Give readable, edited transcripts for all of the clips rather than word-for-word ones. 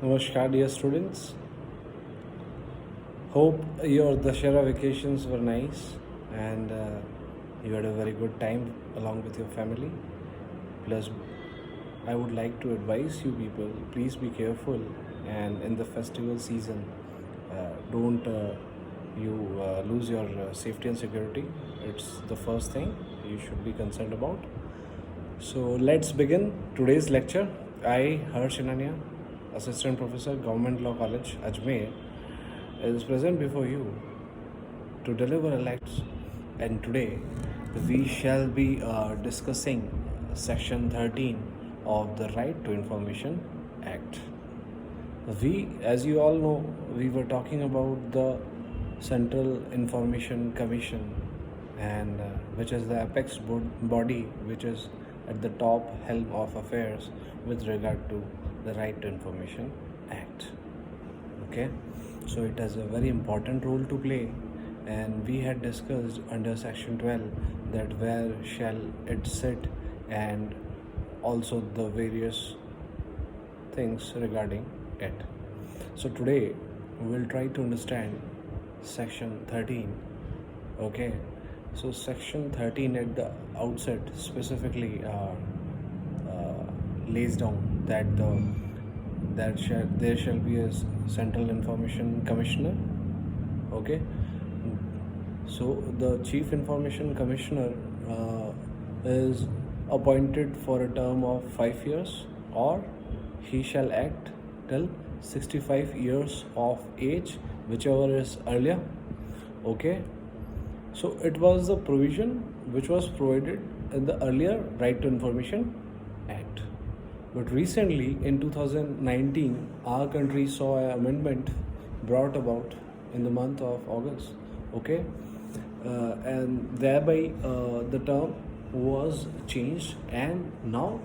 Namaskar, dear students. Hope your Dashera vacations were nice and you had a very good time along with your family. Plus, I would like to advise you people please be careful and in the festival season, don't you lose your safety and security. It's the first thing you should be concerned about. So let's begin today's lecture. I, Harsh Inania, Assistant Professor, Government Law College, Ajmer, is present before you to deliver a lecture. And today we shall be discussing Section 13 of the Right to Information Act. As you all know, we were talking about the Central Information Commission, and which is the apex body which is at the top helm of affairs with regard to the Right to Information Act. Okay, so it has a very important role to play, and we had discussed under Section 12 that where shall it sit and also the various things regarding it. So today we will try to understand Section 13. Okay, so Section 13 at the outset specifically lays down that there shall be a Central Information Commissioner. Okay, so the Chief Information Commissioner is appointed for a term of 5 years, or he shall act till 65 years of age, whichever is earlier. Okay, so it was the provision which was provided in the earlier Right to Information Act. But recently in 2019, our country saw an amendment brought about in the month of August. Okay, and thereby the term was changed, and now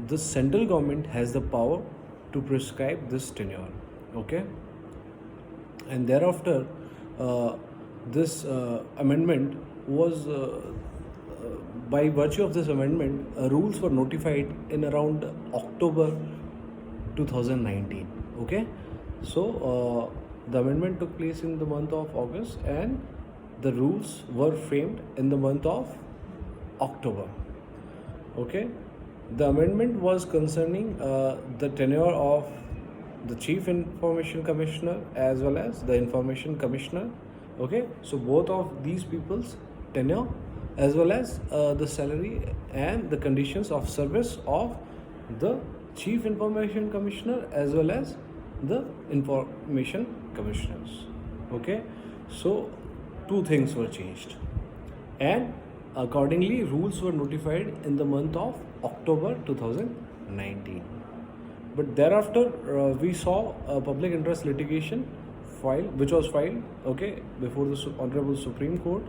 the central government has the power to prescribe this tenure. Okay, and thereafter this amendment was by virtue of this amendment rules were notified in around October 2019. Okay, so the amendment took place in the month of August, and the rules were framed in the month of October. Okay, the amendment was concerning the tenure of the Chief Information Commissioner as well as the Information Commissioner. Okay, so both of these people's tenure as well as the salary and the conditions of service of the Chief Information Commissioner as well as the Information Commissioners. Okay, so two things were changed, and accordingly rules were notified in the month of October 2019. But thereafter we saw a public interest litigation which was filed, okay, before the Honorable Supreme Court,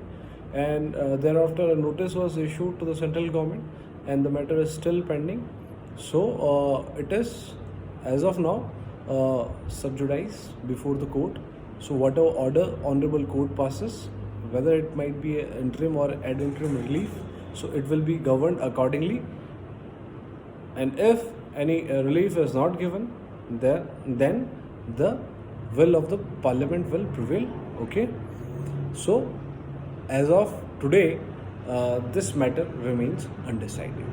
and thereafter a notice was issued to the central government, and the matter is still pending. So it is as of now sub judice before the court. So whatever order Honorable Court passes, whether it might be an interim or ad interim relief, so it will be governed accordingly. And if any relief is not given, then the will of the parliament will prevail. Okay, so as of today this matter remains undecided.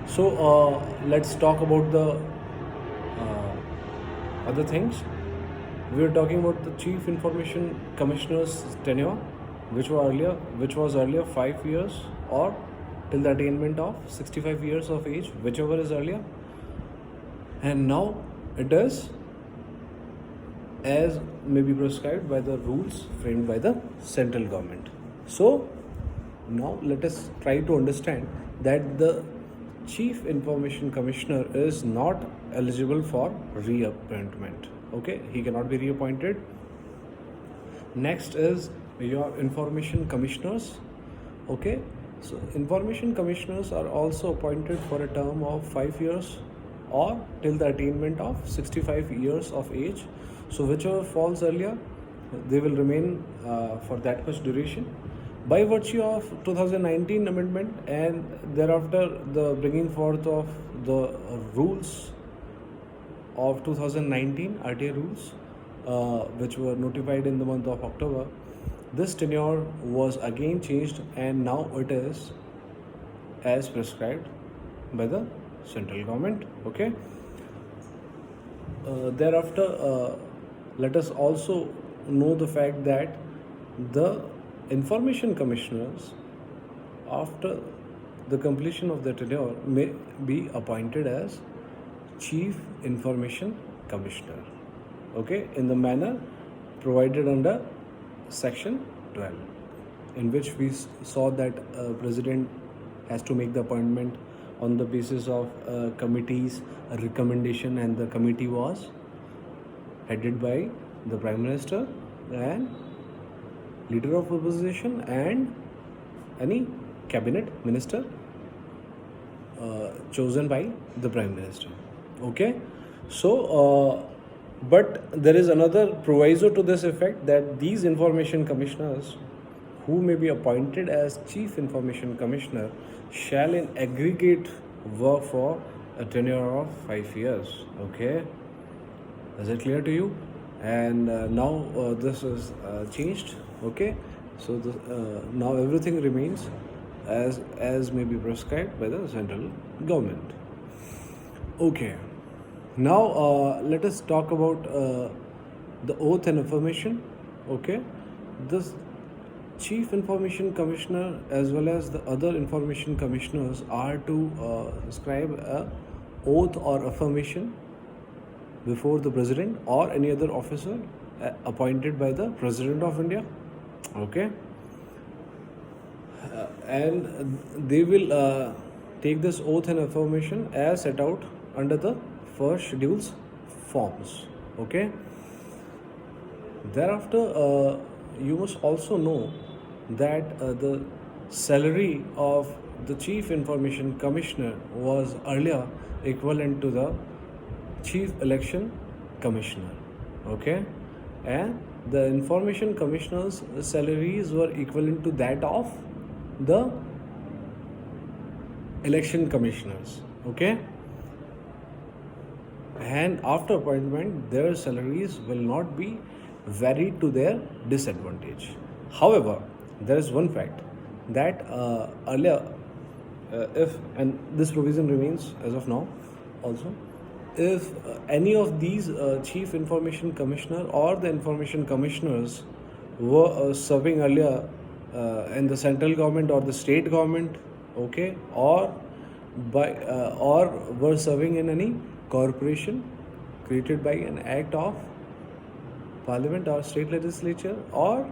So let's talk about the other things. We are talking about the Chief Information Commissioner's tenure, which was earlier 5 years, or till the attainment of 65 years of age, whichever is earlier, and now it is as may be prescribed by the rules framed by the central government. So now let us try to understand that the Chief Information Commissioner is not eligible for reappointment. Okay, he cannot be reappointed. Next is your Information Commissioners. Okay, so Information Commissioners are also appointed for a term of 5 years or till the attainment of 65 years of age. So whichever falls earlier, they will remain for that much duration. By virtue of 2019 amendment and thereafter the bringing forth of the rules of 2019 RTA rules, which were notified in the month of October, this tenure was again changed, and now it is as prescribed by the central government. Okay. Thereafter, let us also know the fact that the information commissioners, after the completion of their tenure, may be appointed as Chief Information Commissioner. Okay, in the manner provided under Section 12, in which we saw that President has to make the appointment on the basis of committee's recommendation, and the committee was headed by the Prime Minister and Leader of Opposition and any cabinet minister chosen by the Prime Minister. Okay, so but there is another proviso to this effect, that these information commissioners who may be appointed as Chief Information Commissioner shall in aggregate work for a tenure of 5 years. Okay, is it clear to you? And now this is changed. Okay, so now everything remains as may be prescribed by the central government. Okay, now let us talk about the oath and affirmation. Okay, this Chief Information Commissioner as well as the other information commissioners are to scribe a oath or affirmation before the President or any other officer appointed by the President of India. Okay, and they will take this oath and affirmation as set out under the first schedule's forms. Okay, thereafter you must also know that the salary of the Chief Information Commissioner was earlier equivalent to the Chief Election Commissioner. Okay, and the Information Commissioner's salaries were equivalent to that of the Election Commissioners. Okay, and after appointment their salaries will not be varied to their disadvantage. However, there is one fact that earlier, if, and this provision remains as of now also, if any of these Chief Information Commissioner or the Information Commissioners were serving earlier in the central government or the state government, okay, or were serving in any corporation created by an act of Parliament or state legislature, or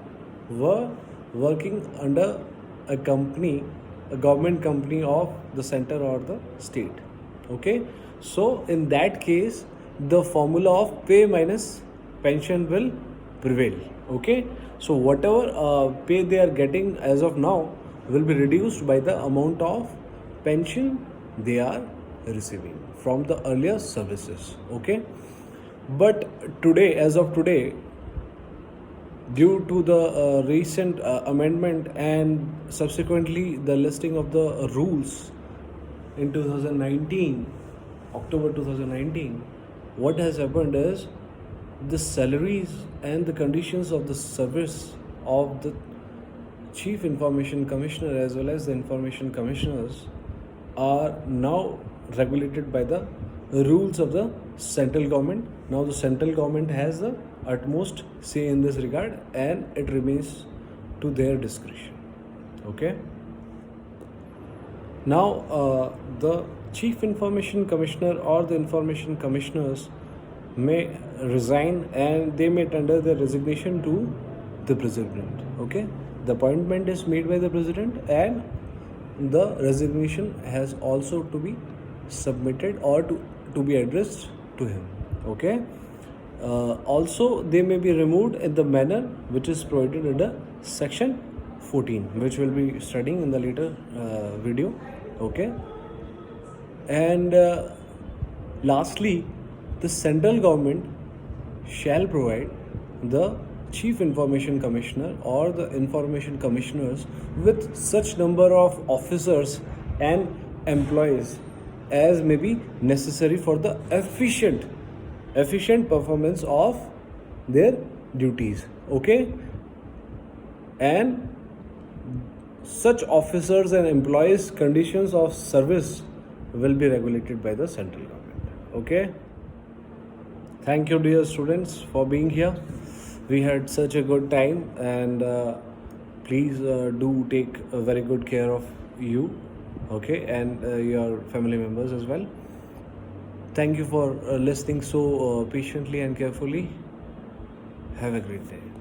were working under a company, a government company of the center or the state. Okay, so in that case the formula of pay minus pension will prevail. Okay, so whatever pay they are getting as of now will be reduced by the amount of pension they are receiving from the earlier services. Okay, but today, as of today, due to the recent amendment and subsequently the listing of the rules in 2019, October 2019, what has happened is the salaries and the conditions of the service of the Chief Information Commissioner as well as the Information Commissioners are now regulated by the rules of the central government. Now the central government has the utmost say in this regard, and it remains to their discretion. Okay, now the Chief Information Commissioner or the Information Commissioners may resign, and they may tender their resignation to the President. Okay, the appointment is made by the President, and the resignation has also to be submitted or to be addressed to him. Okay, also they may be removed in the manner which is provided under Section 14, which we'll be studying in the later video. Okay, and lastly, the central government shall provide the Chief Information Commissioner or the Information Commissioners with such number of officers and employees as may be necessary for the efficient efficient performance of their duties. Okay, and such officers and employees conditions of service will be regulated by the central government. Okay, thank you dear students for being here. We had such a good time, and please do take very good care of you, okay, and your family members as well. Thank you for listening so patiently and carefully. Have a great day.